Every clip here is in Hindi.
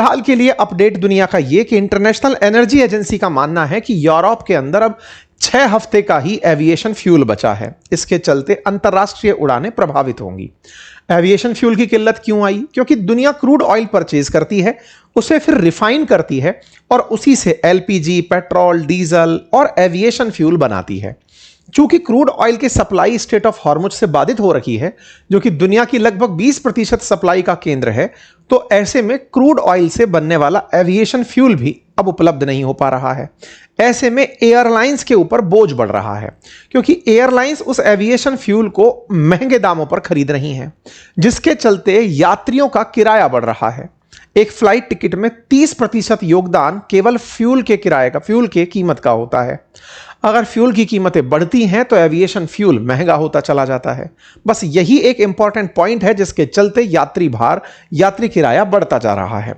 हाल के लिए अपडेट दुनिया का यह कि इंटरनेशनल एनर्जी एजेंसी का मानना है कि यूरोप के अंदर अब 6 हफ्ते का ही एविएशन फ्यूल बचा है। इसके चलते अंतरराष्ट्रीय उड़ानें प्रभावित होंगी। एविएशन फ्यूल की किल्लत क्यों आई? क्योंकि दुनिया क्रूड ऑयल परचेज करती है, उसे फिर रिफाइन करती है और उसी से एलपीजी, पेट्रोल, डीजल और एविएशन फ्यूल बनाती है। चूंकि क्रूड ऑयल की सप्लाई स्ट्रेट ऑफ हॉर्मुज से बाधित हो रखी है, जो कि दुनिया की लगभग 20% सप्लाई का केंद्र है, तो ऐसे में क्रूड ऑयल से बनने वाला एविएशन फ्यूल भी अब उपलब्ध नहीं हो पा रहा है। ऐसे में एयरलाइंस के ऊपर बोझ बढ़ रहा है, क्योंकि एयरलाइंस उस एविएशन फ्यूल को महंगे दामों पर खरीद रही हैं, जिसके चलते यात्रियों का किराया बढ़ रहा है। एक फ्लाइट टिकट में 30% योगदान केवल फ्यूल के कीमत का होता है। अगर फ्यूल की कीमतें बढ़ती हैं तो एविएशन फ्यूल महंगा होता चला जाता है। बस यही एक इंपॉर्टेंट पॉइंट है जिसके चलते यात्री किराया बढ़ता जा रहा है।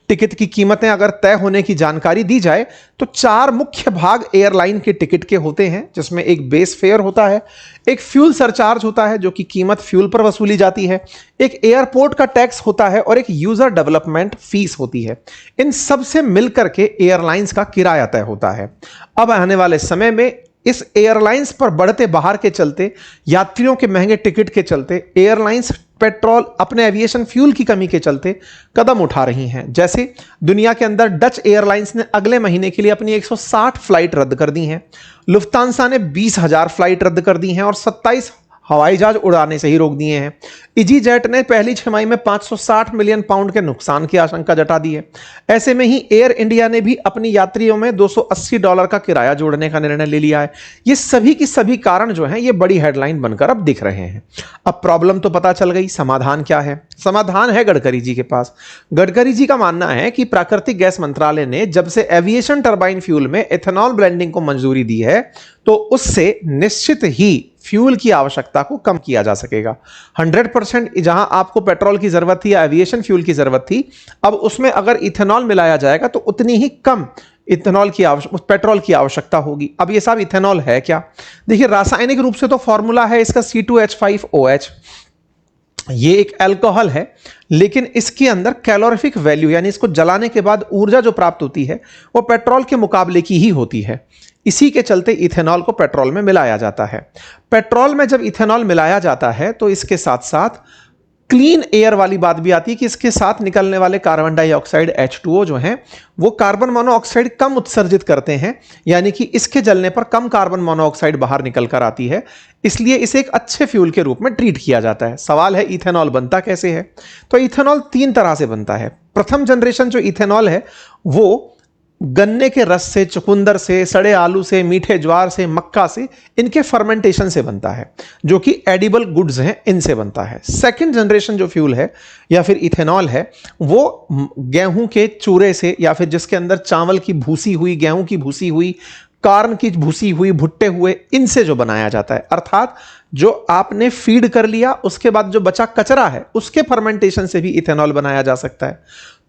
टिकट की कीमतें अगर तय होने की जानकारी दी जाए तो 4 मुख्य भाग एयरलाइन के टिकट के होते हैं, जिसमें एक बेस फेयर होता है, एक फ्यूल सरचार्ज होता है जो कि कीमत फ्यूल पर वसूली जाती है, एक एयरपोर्ट का टैक्स होता है और एक यूजर डेवलपमेंट फीस होती है। इन सब से मिलकर के एयरलाइंस का किराया तय होता है। अब आने वाले समय में इस एयरलाइंस पर बढ़ते बाहर के चलते, यात्रियों के महंगे टिकट के चलते, एयरलाइंस पेट्रोल अपने एविएशन फ्यूल की कमी के चलते कदम उठा रही हैं। जैसे दुनिया के अंदर डच एयरलाइंस ने अगले महीने के लिए अपनी 160 फ्लाइट रद्द कर दी हैं, लुफ्तांसा ने 20,000 फ्लाइट रद्द कर दी हैं और 27 हवाई जहाज उड़ाने से ही रोक दिए हैं। इजी जेट ने पहली छमाही में 560 मिलियन पाउंड के नुकसान की आशंका जता दी है। ऐसे में ही एयर इंडिया ने भी अपनी यात्रियों में $280 का किराया जोड़ने का निर्णय ले लिया है। ये सभी की सभी कारण जो हैं, ये बड़ी हेडलाइन बनकर अब दिख रहे हैं। अब प्रॉब्लम तो पता चल गई, समाधान क्या है? समाधान है गडकरी जी के पास। गडकरी जी का मानना है कि प्राकृतिक गैस मंत्रालय ने जब से एविएशन टरबाइन फ्यूल में एथेनॉल ब्लेंडिंग को मंजूरी दी है, तो उससे निश्चित ही फ्यूल की आवश्यकता को कम किया जा सकेगा। 100% जहां आपको पेट्रोल की जरूरत थी या एविएशन फ्यूल की जरूरत थी, अब उसमें अगर इथेनॉल मिलाया जाएगा तो उतनी ही कम पेट्रोल की आवश्यकता होगी। अब ये सब इथेनॉल है क्या? देखिए, रासायनिक रूप से तो फॉर्मूला है इसका C2H5OH। ये एक अल्कोहल है, लेकिन इसके अंदर कैलोरीफिक वैल्यू यानी इसको जलाने के बाद ऊर्जा जो प्राप्त होती है वो पेट्रोल के मुकाबले की ही होती है। इसी के चलते इथेनॉल को पेट्रोल में मिलाया जाता है। पेट्रोल में जब इथेनॉल मिलाया जाता है तो इसके साथ साथ क्लीन एयर वाली बात भी आती है कि इसके साथ निकलने वाले कार्बन डाइऑक्साइड H2O जो हैं, वो कार्बन मोनोऑक्साइड कम उत्सर्जित करते हैं, यानी कि इसके जलने पर कम कार्बन मोनोऑक्साइड बाहर निकल कर आती है। इसलिए इसे एक अच्छे फ्यूल के रूप में ट्रीट किया जाता है। सवाल है इथेनॉल बनता कैसे है? तो इथेनॉल 3 तरह से बनता है। प्रथम जनरेशन जो इथेनॉल है वो गन्ने के रस से, चुकंदर से, सड़े आलू से, मीठे ज्वार से, मक्का से, इनके फर्मेंटेशन से बनता है, जो कि एडिबल गुड्स हैं, इनसे बनता है। सेकंड जनरेशन जो फ्यूल है या फिर इथेनॉल है, वो गेहूं के चूरे से या फिर जिसके अंदर चावल की भूसी हुई, गेहूं की भूसी हुई, कार्न की भूसी हुई, भुट्टे हुए, इनसे जो बनाया जाता है। अर्थात जो आपने फीड कर लिया उसके बाद जो बचा कचरा है, उसके फर्मेंटेशन से भी इथेनॉल बनाया जा सकता है।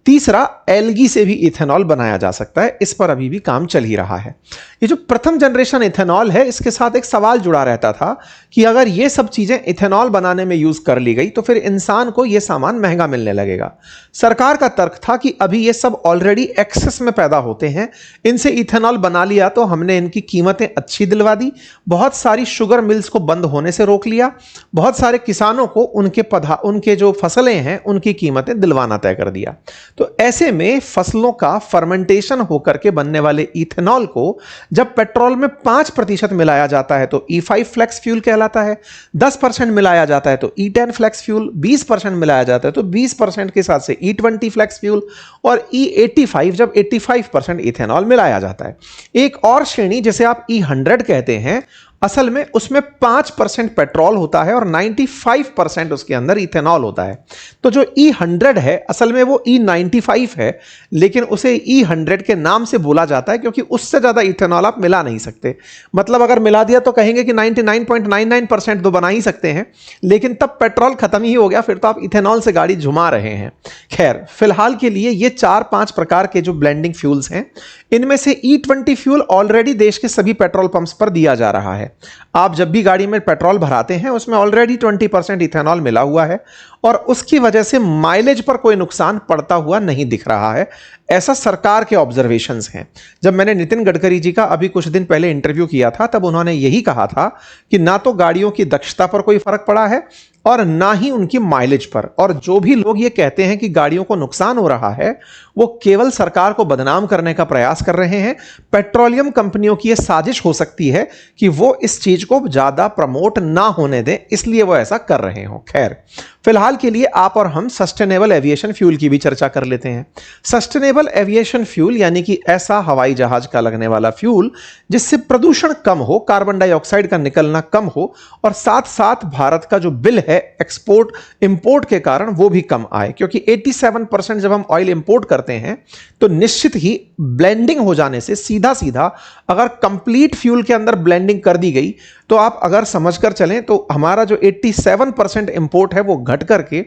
तीसरा, एल्गी से भी इथेनॉल बनाया जा सकता है। इस पर अभी भी काम चल ही रहा है। ये जो प्रथम जनरेशन इथेनॉल है, इसके साथ एक सवाल जुड़ा रहता था कि अगर ये सब चीजें इथेनॉल बनाने में यूज कर ली गई तो फिर इंसान को ये सामान महंगा मिलने लगेगा। सरकार का तर्क था कि अभी ये सब ऑलरेडी एक्सेस में पैदा होते हैं, इनसे इथेनॉल बना लिया तो हमने इनकी कीमतें अच्छी दिलवा दी, बहुत सारी शुगर मिल्स को बंद होने से रोक लिया, बहुत सारे किसानों को उनके जो फसलें हैं उनकी कीमतें दिलवाना तय कर दिया। तो ऐसे में फसलों का फर्मेंटेशन होकर के बनने वाले इथेनॉल को जब पेट्रोल में 5% मिलाया जाता है तो E5 फ्लेक्स फ्यूल कहलाता है, 10% मिलाया जाता है तो E10 फ्लेक्स फ्यूल, 20% मिलाया जाता है तो 20% के साथ से E20 फ्लेक्स फ्यूल और E85 जब 85% इथेनॉल मिलाया जाता है। एक और श्रेणी जिसे आप E100 कहते हैं, असल में उसमें 5% पेट्रोल होता है और 95% उसके अंदर इथेनॉल होता है। तो जो E100 है असल में वो E95 है, लेकिन उसे E100 के नाम से बोला जाता है क्योंकि उससे ज्यादा इथेनॉल आप मिला नहीं सकते। मतलब अगर मिला दिया तो कहेंगे कि 99.99% तो बना ही सकते हैं, लेकिन तब पेट्रोल खत्म ही हो गया, फिर तो आप इथेनॉल से गाड़ी घुमा रहे हैं। खैर, फिलहाल के लिए ये 4-5 प्रकार के जो ब्लेंडिंग फ्यूल्स हैं, इनमें से E20 फ्यूल ऑलरेडी देश के सभी पेट्रोल पंप्स पर दिया जा रहा है। आप जब भी गाड़ी में पेट्रोल भराते हैं उसमें ऑलरेडी 20% इथेनॉल मिला हुआ है और उसकी वजह से माइलेज पर कोई नुकसान पड़ता हुआ नहीं दिख रहा है, ऐसा सरकार के ऑब्जर्वेशंस हैं। जब मैंने नितिन गडकरी जी का अभी कुछ दिन पहले इंटरव्यू किया था तब उन्होंने यही कहा था कि ना तो गाड़ियों की दक्षता पर कोई फर्क पड़ा है और ना ही उनकी माइलेज पर। और जो भी लोग ये कहते हैं कि गाड़ियों को नुकसान हो रहा है वो केवल सरकार को बदनाम करने का प्रयास कर रहे हैं। पेट्रोलियम कंपनियों की यह साजिश हो सकती है कि वो इस चीज को ज्यादा प्रमोट ना होने दें, इसलिए वो ऐसा कर रहे हो। खैर, फिलहाल के लिए आप और हम सस्टेनेबल एविएशन फ्यूल की भी चर्चा कर लेते हैं। सस्टेनेबल एविएशन फ्यूल यानी कि ऐसा हवाई जहाज का लगने वाला फ्यूल जिससे प्रदूषण कम हो, कार्बन डाइऑक्साइड का निकलना कम हो और साथ साथ भारत का जो बिल है एक्सपोर्ट इंपोर्ट के कारण वो भी कम आए, क्योंकि 87% जब हम ऑयल इंपोर्ट करते हैं तो निश्चित ही ब्लेंडिंग हो जाने से सीधा सीधा अगर कंप्लीट फ्यूल के अंदर ब्लेंडिंग कर दी गई तो आप अगर समझकर चलें तो हमारा जो 87% इंपोर्ट है वो घट करके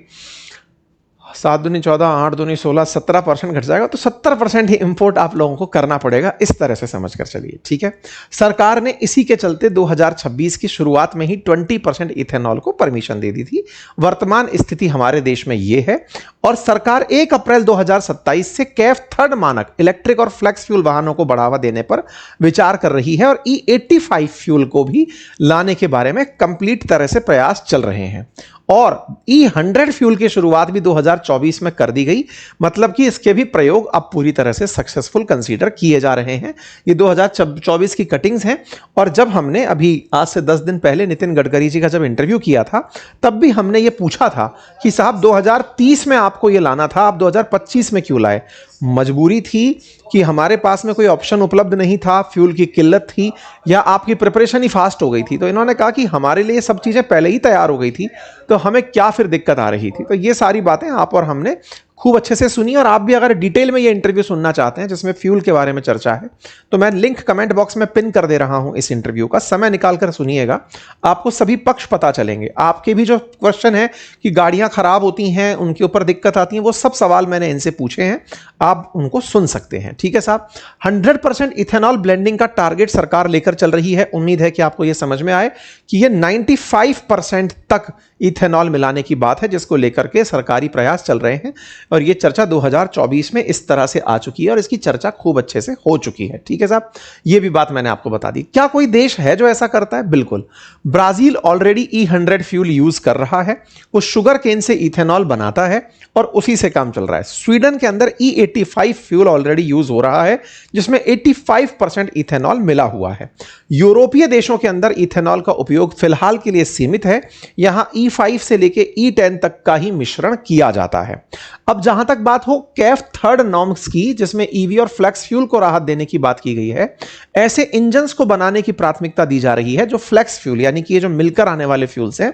7 दूनी 14, 8 दूनी 16, 17% घट जाएगा। तो 70% ही इंपोर्ट आप लोगों को करना पड़ेगा, इस तरह से समझकर चलिए। ठीक है, सरकार ने इसी के चलते 2026 की शुरुआत में ही 20% इथेनॉल को परमिशन दे दी थी। वर्तमान स्थिति हमारे देश में यह है और सरकार 1 अप्रैल 2027 से कैफ थर्ड मानक इलेक्ट्रिक और फ्लेक्स फ्यूल वाहनों को बढ़ावा देने पर विचार कर रही है और E85 फ्यूल को भी लाने के बारे में कंप्लीट तरह से प्रयास चल रहे हैं। और E100 फ्यूल की शुरुआत भी 2024 में कर दी गई, मतलब कि इसके भी प्रयोग अब पूरी तरह से सक्सेसफुल कंसीडर किए जा रहे हैं। ये 2024 की कटिंग्स हैं और जब हमने अभी आज से 10 दिन पहले नितिन गडकरी जी का जब इंटरव्यू किया था तब भी हमने ये पूछा था कि साहब 2030 में आपको ये लाना था, आप 2025 में क्यों लाए? मजबूरी थी कि हमारे पास में कोई ऑप्शन उपलब्ध नहीं था, फ्यूल की किल्लत थी या आपकी प्रिपरेशन ही फास्ट हो गई थी। तो इन्होंने कहा कि हमारे लिए सब चीज़ें पहले ही तैयार हो गई थी तो हमें क्या फिर दिक्कत आ रही थी। तो ये सारी बातें आप और हमने खूब अच्छे से सुनी और आप भी अगर डिटेल में ये इंटरव्यू सुनना चाहते हैं जिसमें फ्यूल के बारे में चर्चा है तो मैं लिंक कमेंट बॉक्स में पिन कर दे रहा हूं इस इंटरव्यू का, समय निकालकर सुनिएगा, आपको सभी पक्ष पता चलेंगे। आपके भी जो क्वेश्चन है कि गाड़ियां खराब होती हैं, उनके ऊपर दिक्कत आती है, वो सब सवाल मैंने इनसे पूछे हैं, आप उनको सुन सकते हैं। ठीक है साहब, 100% इथेनॉल ब्लेंडिंग का टारगेट सरकार लेकर चल रही है। उम्मीद है कि आपको यह समझ में आए कि यह 95% तक इथेनॉल मिलाने की बात है जिसको लेकर के सरकारी प्रयास चल रहे हैं और यह चर्चा 2024 में इस तरह से आ चुकी है और इसकी चर्चा खूब अच्छे से हो चुकी है। ठीक है साहब, यह भी बात मैंने आपको बता दी। क्या कोई देश है जो ऐसा करता है? बिल्कुल, Brazil already E100 fuel use कर रहा है, वो शुगर केन से इथेनॉल बनाता है और उसी से काम चल रहा है। स्वीडन के अंदर E85 फ्यूल ऑलरेडी यूज हो रहा है जिसमें 85% इथेनॉल मिला हुआ है। यूरोपीय देशों के अंदर इथेनॉल का उपयोग फिलहाल के लिए सीमित है, यहां E5 से लेके E10 तक का ही मिश्रण किया जाता है। अब जहां तक बात हो कैफ थर्ड नॉर्म्स की, जिसमें ईवी और फ्लेक्स फ्यूल को राहत देने की बात की गई है, ऐसे इंजन्स को बनाने की प्राथमिकता दी जा रही है जो फ्लेक्स फ्यूल यानी कि ये जो मिलकर आने वाले फ्यूल्स हैं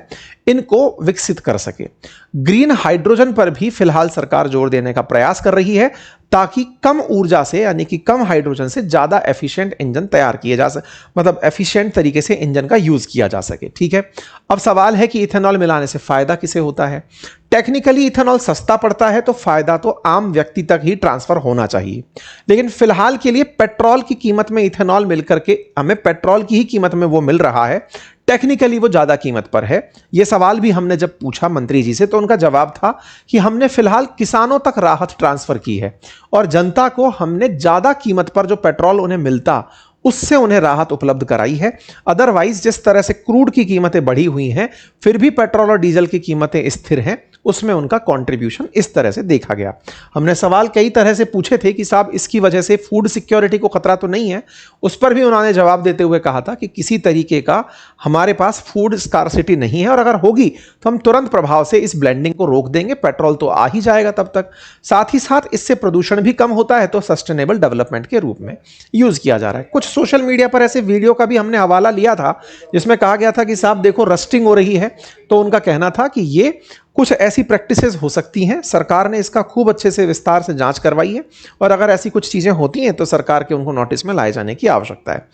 इनको विकसित कर सके। ग्रीन हाइड्रोजन पर भी फिलहाल सरकार जोर देने का प्रयास कर रही है ताकि कम ऊर्जा से यानी कि कम हाइड्रोजन से ज्यादा एफिशिएंट इंजन तैयार किए जा सके, मतलब एफिशिएंट तरीके से इंजन का यूज किया जा सके। ठीक है, अब सवाल है कि इथेनॉल मिलाने से फायदा किसे होता है? टेक्निकली इथेनॉल सस्ता पड़ता है तो फायदा तो आम व्यक्ति तक ही ट्रांसफर होना चाहिए, लेकिन फिलहाल के लिए पेट्रोल की कीमत में इथेनॉल मिलकर के हमें पेट्रोल की ही कीमत में वो मिल रहा है, टेक्निकली वो ज्यादा कीमत पर है। यह सवाल भी हमने जब पूछा मंत्री जी से तो उनका जवाब था कि हमने फिलहाल किसानों तक राहत ट्रांसफर की है और जनता को हमने ज्यादा कीमत पर जो पेट्रोल उन्हें मिलता उससे उन्हें राहत उपलब्ध कराई है। अदरवाइज जिस तरह से क्रूड की कीमतें बढ़ी हुई हैं फिर भी पेट्रोल और डीजल की कीमतें स्थिर हैं, उसमें उनका कंट्रीब्यूशन इस तरह से देखा गया। हमने सवाल कई तरह से पूछे थे कि साहब इसकी वजह से फूड सिक्योरिटी को खतरा तो नहीं है, उस पर भी उन्होंने जवाब देते हुए कहा था कि किसी तरीके का हमारे पास फूड स्कार्सिटी नहीं है और अगर होगी तो हम तुरंत प्रभाव से इस ब्लेंडिंग को रोक देंगे, पेट्रोल तो आ ही जाएगा तब तक। साथ ही साथ इससे प्रदूषण भी कम होता है तो सस्टेनेबल डेवलपमेंट के रूप में यूज किया जा रहा है। कुछ सोशल मीडिया पर ऐसे वीडियो का भी हमने हवाला लिया था जिसमें कहा गया था कि साहब देखो रस्टिंग हो रही है, तो उनका कहना था कि ये कुछ ऐसी प्रैक्टिसेस हो सकती हैं। सरकार ने इसका खूब अच्छे से विस्तार से जांच करवाई है और अगर ऐसी कुछ चीजें होती हैं तो सरकार के उनको नोटिस में लाए जाने की आवश्यकता है।